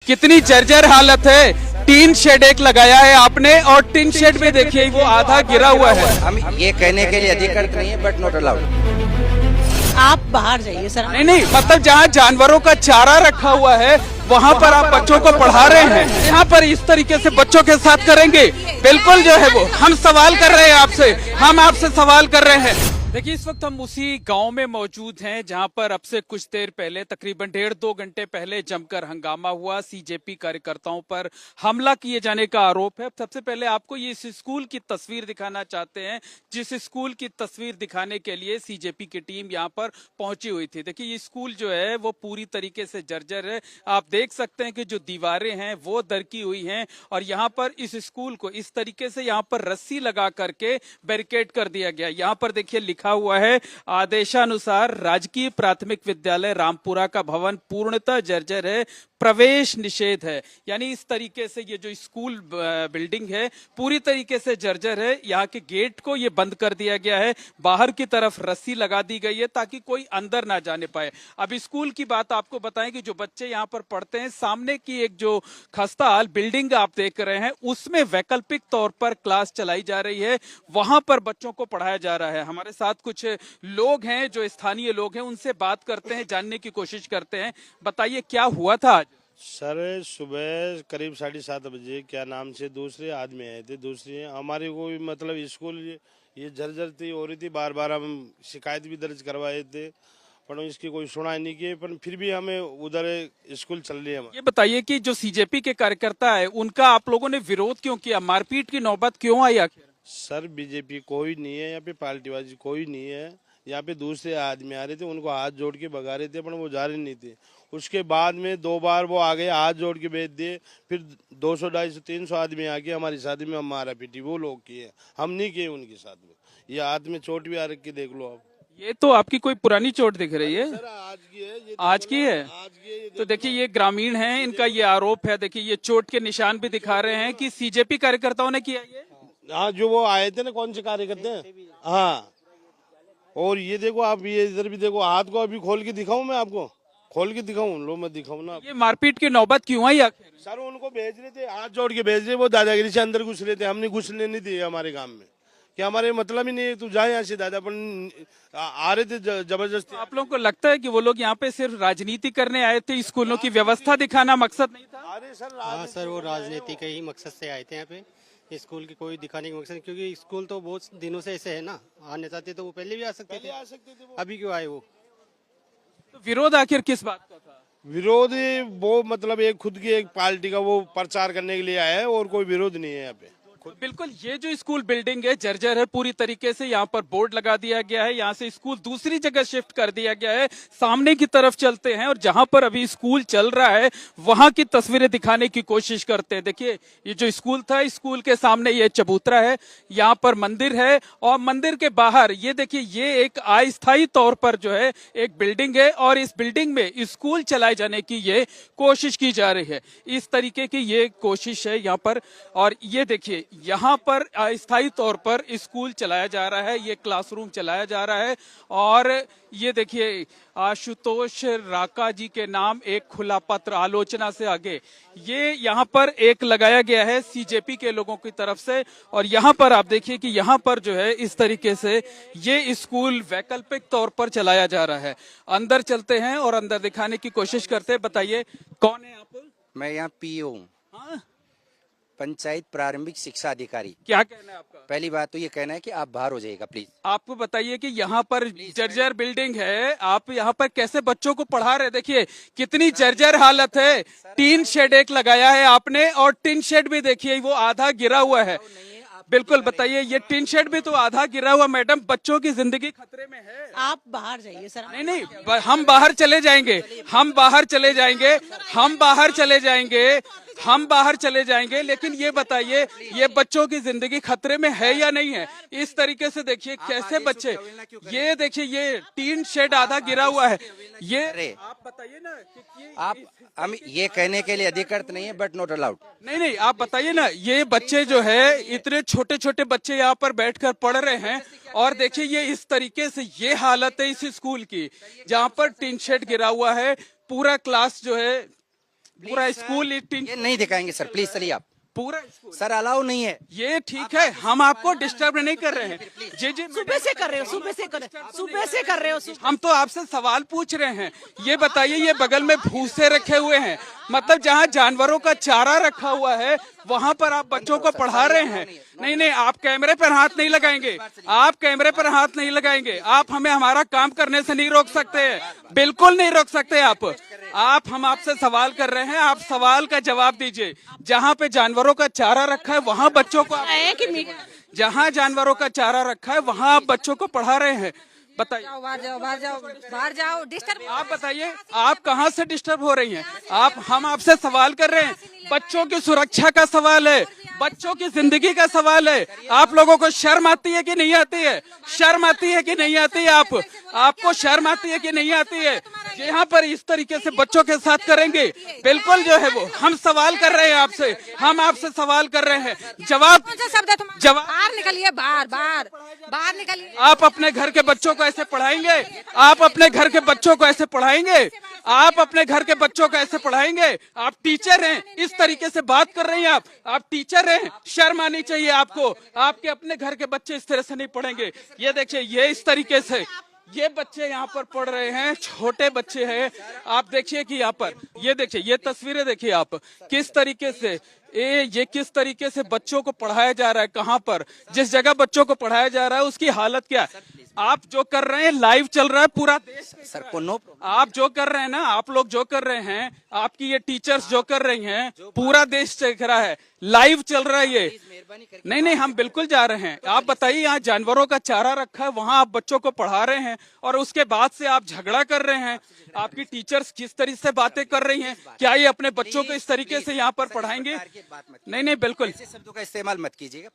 कितनी जर्जर हालत है। टीन शेड एक लगाया है आपने और टीन शेड में देखिए वो आधा गिरा हुआ है। हम ये कहने के लिए अधिकृत नहीं है, बट नॉट अलाउड। आप बाहर जाइए सर। नहीं, मतलब जहाँ जानवरों का चारा रखा हुआ है वहाँ पर आप बच्चों को पढ़ा रहे हैं, यहाँ पर इस तरीके से बच्चों के साथ करेंगे? बिल्कुल जो है वो हम सवाल कर रहे हैं आपसे, हम आपसे सवाल कर रहे हैं। देखिए इस वक्त हम उसी गांव में मौजूद हैं जहां पर अब से कुछ देर पहले तकरीबन 1.5-2 घंटे पहले जमकर हंगामा हुआ। सीजेपी कार्यकर्ताओं पर हमला किए जाने का आरोप है। सबसे पहले आपको ये इस स्कूल की तस्वीर दिखाना चाहते हैं, जिस स्कूल की तस्वीर दिखाने के लिए सीजेपी की टीम यहां पर पहुंची हुई थी। देखिए ये स्कूल जो है वो पूरी तरीके से जर्जर है। आप देख सकते हैं कि जो दीवारें हैं वो दरकी हुई हैं और यहाँ पर इस स्कूल को इस तरीके से यहाँ पर रस्सी लगा करके बैरिकेड कर दिया गया। यहाँ पर देखिए लिखा हुआ है आदेशानुसार राजकीय प्राथमिक विद्यालय रामपुरा का भवन पूर्णतः जर्जर है, प्रवेश निषेध है। यानी इस तरीके से ये जो स्कूल बिल्डिंग है पूरी तरीके से जर्जर है। यहाँ के गेट को ये बंद कर दिया गया है, बाहर की तरफ रस्सी लगा दी गई है ताकि कोई अंदर ना जाने पाए। अब स्कूल की बात आपको बताएं कि जो बच्चे यहाँ पर पढ़ते हैं, सामने की एक जो खस्ताहाल बिल्डिंग आप देख रहे हैं उसमें वैकल्पिक तौर पर क्लास चलाई जा रही है, वहां पर बच्चों को पढ़ाया जा रहा है। हमारे साथ कुछ लोग हैं जो स्थानीय लोग हैं, उनसे बात करते हैं, जानने की कोशिश करते हैं। बताइए क्या हुआ था आज? सर सुबह करीब 7:30 बजे क्या नाम से दूसरे आदमी आए थे। दूसरे हमारे को भी मतलब स्कूल ये जर्जर थी हो रही थी, बार बार हम शिकायत भी दर्ज करवाए थे पर इसकी कोई सुनाई नहीं की। पर फिर भी हमें उधर स्कूल चल रही है। ये बताइए कि जो सीजेपी के कार्यकर्ता है उनका आप लोगों ने विरोध क्यों किया, मारपीट की नौबत क्यों आई आखिर? सर बीजेपी कोई नहीं है यहाँ पे, पार्टीबाजी कोई नहीं है यहाँ पे। दूसरे आदमी आ रहे थे, उनको हाथ जोड़ के भगा रहे थे पर वो जा रहे नहीं थे। उसके बाद में 2 बार वो आ गए, हाथ जोड़ के भेज दिए। फिर 200, 250, 300 आदमी आके हमारी शादी में मारा पीटी वो लोग किए, हम नहीं किए उनके साथ में। ये हाथ में चोट भी आ रखी देख लो आप। ये तो आपकी कोई पुरानी चोट दिख रही है। सर आज की है ये, आज की है? आज की है। तो देखिए ये ग्रामीण हैं, इनका ये आरोप है। देखिए ये चोट के निशान भी दिखा रहे हैं कि सीजेपी कार्यकर्ताओं ने किया ये। हाँ जो वो आए थे ना, कौन से कार्यकर्ता हैं, हाँ। और ये देखो आप, ये इधर भी देखो, हाथ को अभी खोल के दिखाऊं मैं आपको, खोल के दिखाऊं? लो मैं दिखाऊं ना। ये मारपीट की नौबत क्यों आई आखिर? सर उनको भेज रहे थे, हाथ जोड़ के भेज रहे, वो दादागिरी से अंदर घुस रहे थे। हमने घुसने नहीं दिए हमारे गांव में, कि हमारे मतलब ही नहीं है तू जा यहाँ से दादा। पर आ रहे थे जबरदस्ती। आप लोगों को लगता है कि वो लोग यहाँ पे सिर्फ राजनीति करने आए थे, स्कूलों की व्यवस्था दिखाना मकसद नहीं था? अरे सर हाँ सर, वो राजनीति के ही मकसद से आए थे यहाँ पे। स्कूल की कोई दिखाने के मकसद, क्योंकि स्कूल तो बहुत दिनों से ऐसे है ना, आने चाहते तो वो पहले भी आ सकते थे, अभी क्यों आए वो? तो विरोध आखिर किस बात का था? विरोधी वो मतलब एक खुद की एक पार्टी का वो प्रचार करने के लिए आया है और कोई विरोध नहीं है यहाँ पे। बिल्कुल ये जो स्कूल बिल्डिंग है जर्जर है पूरी तरीके से। यहाँ पर बोर्ड लगा दिया गया है, यहाँ से स्कूल दूसरी जगह शिफ्ट कर दिया गया है। सामने की तरफ चलते हैं और जहां पर अभी स्कूल चल रहा है वहां की तस्वीरें दिखाने की कोशिश करते हैं। देखिए ये जो स्कूल था, स्कूल के सामने ये चबूतरा है, यहाँ पर मंदिर है और मंदिर के बाहर ये देखिए ये एक अस्थायी तौर पर जो है एक बिल्डिंग है और इस बिल्डिंग में स्कूल चलाए जाने की ये कोशिश की जा रही है। इस तरीके की ये कोशिश है यहाँ पर। और ये देखिए यहाँ पर अस्थायी तौर पर स्कूल चलाया जा रहा है, ये क्लासरूम चलाया जा रहा है। और ये देखिए आशुतोष राका जी के नाम एक खुला पत्र आलोचना से आगे ये यहाँ पर एक लगाया गया है सीजेपी के लोगों की तरफ से। और यहाँ पर आप देखिए कि यहाँ पर जो है इस तरीके से ये स्कूल वैकल्पिक तौर पर चलाया जा रहा है। अंदर चलते हैं और अंदर दिखाने की कोशिश करते हैं। बताइए कौन है आप? मैं यहाँ पीओ हूँ, हाँ? पंचायत प्रारंभिक शिक्षा अधिकारी। क्या कहना है आपका? पहली बात तो ये कहना है कि आप बाहर हो जाइएगा प्लीज। आपको बताइए कि यहाँ पर जर्जर बिल्डिंग है, आप यहाँ पर कैसे बच्चों को पढ़ा रहे? देखिए कितनी जर्जर हालत है। टीन शेड एक लगाया है आपने और टीन शेड भी देखिए वो आधा गिरा हुआ है। बिल्कुल बताइए, ये टीन शेड भी तो आधा गिरा हुआ। मैडम बच्चों की जिंदगी खतरे में है। आप बाहर जाइए सर। नहीं, हम बाहर चले जाएंगे, हम बाहर चले जाएंगे, हम बाहर चले जाएंगे, हम बाहर चले जाएंगे। लेकिन ये बताइए ये बच्चों की जिंदगी खतरे में है या नहीं है? इस तरीके से देखिए कैसे बच्चे, ये देखिए ये टीन शेड आधा गिरा हुआ है। ये आप बताइए ना कि आप हम ये कहने के लिए अधिकृत नहीं है, बट नॉट अलाउड। नहीं, आप बताइए ना, ये बच्चे जो है इतने छोटे छोटे बच्चे यहाँ पर बैठकर पढ़ रहे हैं और देखिए ये इस तरीके से ये हालत है इस स्कूल की, जहाँ पर टीन शेड गिरा हुआ है। पूरा क्लास जो है पूरा स्कूल ये नहीं दिखाएंगे सर, प्लीज चलिए आप। पूरा स्कूल सर अलाउ नहीं है। ये ठीक है, हम आपको डिस्टर्ब नहीं कर रहे हैं। जी जी, सुबह से कर रहे हो, सुबह से कर रहे हो। हम तो आपसे सवाल पूछ रहे हैं। ये बताइए, ये बगल में भूसे रखे हुए हैं, मतलब जहाँ जानवरों का चारा रखा हुआ है वहाँ पर आप बच्चों को पढ़ा रहे हैं। नहीं नहीं, आप कैमरे पर हाथ नहीं लगाएंगे, आप कैमरे पर हाथ नहीं लगाएंगे। आप हमें हमारा काम करने से नहीं रोक सकते, बिल्कुल नहीं रोक सकते आप। हम आपसे सवाल कर रहे हैं, आप सवाल का जवाब दीजिए। जहाँ पे जानवरों का चारा रखा है वहाँ बच्चों को, जहाँ जानवरों का चारा रखा है वहाँ आप बच्चों को पढ़ा रहे हैं। बताइए, बाहर जाओ, डिस्टर्ब। आप बताइए, आप कहाँ से डिस्टर्ब हो रही हैं? हम आपसे सवाल कर रहे हैं, बच्चों की सुरक्षा का सवाल है, बच्चों की जिंदगी का सवाल है। आप लोगों को शर्म आती है कि नहीं आती है? शर्म आती है कि नहीं आती है? आपको शर्म आती है कि नहीं आती है? यहाँ पर इस तरीके से बच्चों के साथ करेंगे, बिल्कुल जो है वो। हम सवाल कर रहे हैं आपसे, हम आपसे सवाल कर रहे हैं, जवाब जवाब बाहर निकलिए, बाहर निकलिए। आप अपने घर के बच्चों को ऐसे पढ़ाएंगे? आप अपने घर के बच्चों को ऐसे पढ़ाएंगे? आप अपने घर के बच्चों को ऐसे पढ़ाएंगे? आप टीचर हैं, इस तरीके से बात कर रही हैं आप टीचर हैं, शर्म आनी चाहिए आपको। आपके अपने घर के बच्चे इस तरह से नहीं पढ़ेंगे। ये देखिए, ये इस तरीके से ये बच्चे यहाँ पर पढ़ रहे हैं, छोटे बच्चे हैं। आप देखिए कि यहाँ पर ये देखिए, ये तस्वीरें देखिए आप, किस तरीके से ये किस तरीके से बच्चों को पढ़ाया जा रहा है। कहाँ पर, जिस जगह बच्चों को पढ़ाया जा रहा है उसकी हालत क्या है? आप जो कर रहे हैं, लाइव चल रहा है पूरा देश सर को नो। आप जो कर रहे हैं ना, आप लोग जो कर रहे हैं, आपकी ये टीचर्स जो कर रही हैं, पूरा देश देख रहा है, लाइव चल रहा है ये। नहीं नहीं, हम बिल्कुल जा रहे हैं। आप बताइए, यहाँ जानवरों का चारा रखा है, वहाँ आप बच्चों को पढ़ा रहे हैं और उसके बाद से आप झगड़ा कर रहे हैं। आपकी टीचर्स किस तरीके से बातें कर रही हैं, क्या ये अपने बच्चों को इस तरीके से यहाँ पर पढ़ाएंगे? नहीं नहीं, बिल्कुल शब्दों का इस्तेमाल मत कीजिएगा।